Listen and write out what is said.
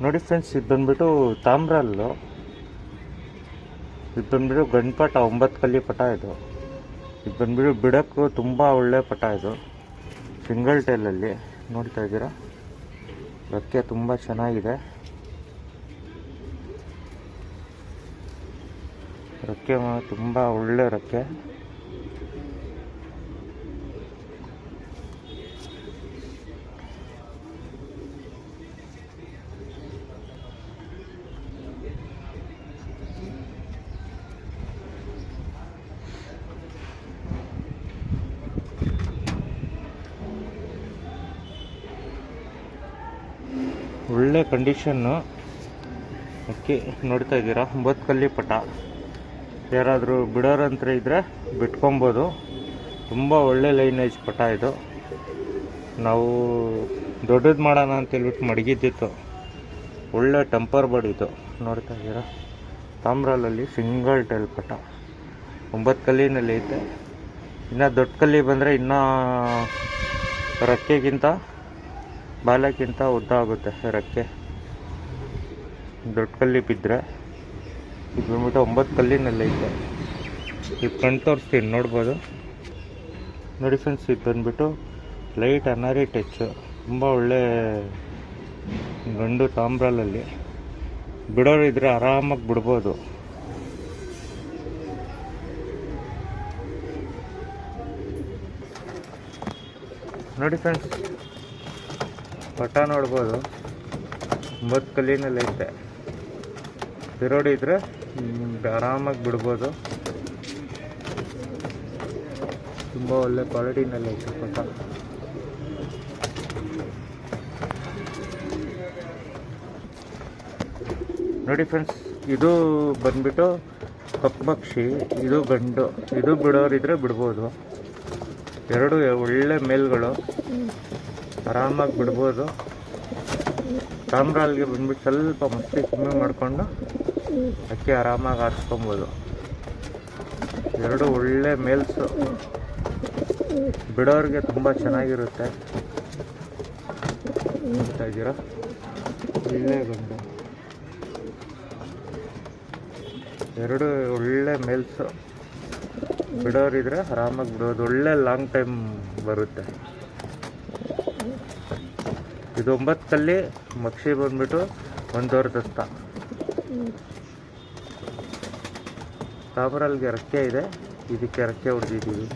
ನೋಡಿ ಫ್ರೆಂಡ್ಸ್, ಇದು ಬಂದ್ಬಿಟ್ಟು ತಾಮ್ರಲ್ಲು. ಇದು ಬಂದ್ಬಿಟ್ಟು ಗಂಡ್ಪಟ 9 ಕಲ್ಲಿ ಪಟ. ಇದು ಬಂದ್ಬಿಟ್ಟು ಬಿಡೋಕ್ಕೂ ತುಂಬ ಒಳ್ಳೆ ಪಟ. ಇದು ಸಿಂಗಲ್ ಟೈಲಲ್ಲಿ ನೋಡ್ತಾ ಇದ್ದೀರಾ. ರೆಕ್ಕೆ ತುಂಬ ಚೆನ್ನಾಗಿದೆ. ರೆಕ್ಕೆ ತುಂಬ ಒಳ್ಳೆ ರೆಕ್ಕೆ. ಒಳ್ಳೆ ಕಂಡೀಷನ್ನು. ಅಕ್ಕಿ ನೋಡ್ತಾ ಇದ್ದೀರಾ, 9 ಕಲ್ಲಿ ಪಟ. ಯಾರಾದರೂ ಬಿಡೋರಂತ ಇದ್ದರೆ ಬಿಟ್ಕೊಬೋದು. ತುಂಬ ಒಳ್ಳೆ ಲೈನೇಜ್ ಪಟ ಇದು. ನಾವು ದೊಡ್ಡದು ಮಾಡೋಣ ಅಂತೇಳ್ಬಿಟ್ಟು ಮಡಗಿದ್ದಿತ್ತು. ಒಳ್ಳೆ ಟೆಂಪರ್ ಬೋರ್ಡ್ ಇದು. ನೋಡ್ತಾ ಇದ್ದೀರಾ, ತಾಮ್ರಲಲ್ಲಿ ಸಿಂಗಲ್ ಟೈಲ್ ಪಟ 9 ಕಲ್ಲಿನಲ್ಲಿ ಐತೆ. ಇನ್ನು ದೊಡ್ಡ ಕಲ್ಲಿ ಬಂದರೆ ಇನ್ನೂ ರೆಕ್ಕೆಗಿಂತ ಬಾಲಕ್ಕಿಂತ ಉದ್ದ ಆಗುತ್ತೆ ರೆಕ್ಕೆ, ದೊಡ್ಡ ಕಲ್ಲಿ ಬಿದ್ದರೆ. ಇದು ಬಂದ್ಬಿಟ್ಟು 9 ಕಲ್ಲಿನಲ್ಲಿ ಐತೆ. ಇದು ಕಣ್ ತೋರಿಸ್ತೀನಿ, ನೋಡ್ಬೋದು. ನೋಡಿ ಫ್ರೆಂಡ್ಸ್, ಇದು ಬಂದ್ಬಿಟ್ಟು ಲೈಟ್ ಅನಾರಿ ಟಚ್ಚು. ತುಂಬ ಒಳ್ಳೆ ಗಂಡು ತಾಮ್ರಲಲ್ಲಿ. ಬಿಡೋರು ಇದ್ರೆ ಆರಾಮಾಗಿ ಬಿಡ್ಬೋದು. ನೋಡಿ ಫ್ರೆಂಡ್ಸ್, ಪಟ ನೋಡ್ಬೋದು, 9 ಕಲ್ಲಿನಲ್ಲಿ ಐತೆ. ಬಿರೋಡಿ ಇದ್ರೆ ಆರಾಮಾಗಿ ಬಿಡ್ಬೋದು. ತುಂಬ ಒಳ್ಳೆ ಕ್ವಾಲಿಟಿನಲ್ಲಿ ಐತೆ ಪಟ. ನೋಡಿ ಫ್ರೆಂಡ್ಸ್, ಇದು ಬಂದ್ಬಿಟ್ಟು ಕಪ್ಪಕ್ಷಿ. ಇದು ಗಂಡು. ಇದು ಬಿಡೋರಿದ್ರೆ ಬಿಡ್ಬೋದು. ಎರಡು ಒಳ್ಳೆ ಮೇಲ್ಗಳು, ಆರಾಮಾಗಿ ಬಿಡ್ಬೋದು. ತಾಮ್ರಲ್ಗೆ ಬಂದ್ಬಿಟ್ಟು ಸ್ವಲ್ಪ ಮಸ್ತಿ ಕಮ್ಮಿ ಮಾಡಿಕೊಂಡು ಅಕ್ಕಿ ಆರಾಮಾಗಿ ಆರಿಸ್ಕೊಬೋದು. ಎರಡು ಒಳ್ಳೆ ಮೇಲ್ಸು, ಬಿಡೋರಿಗೆ ತುಂಬ ಚೆನ್ನಾಗಿರುತ್ತೆ. ನೋಡ್ತಾ ಇದ್ದೀರಾ, ಒಳ್ಳೆ ಗಂಡು. ಎರಡು ಒಳ್ಳೆ ಮೇಲ್ಸು, ಬಿಡೋರಿದ್ರೆ ಆರಾಮಾಗಿ ಬಿಡೋದು. ಒಳ್ಳೆ ಲಾಂಗ್ ಟೈಮ್ ಬರುತ್ತೆ. ಇದು 9 ಕಲ್ಲಿ ಮಕ್ಷಿ ಬಂದ್ಬಿಟ್ಟು 1.5 ದಸ್ತ. ತಾಮ್ರಲ್ಗೆ ರೆಕ್ಕೆ ಇದೆ, ಇದಕ್ಕೆ ರೆಕ್ಕೆ ಹೊಡೆದಿದ್ದೀವಿ.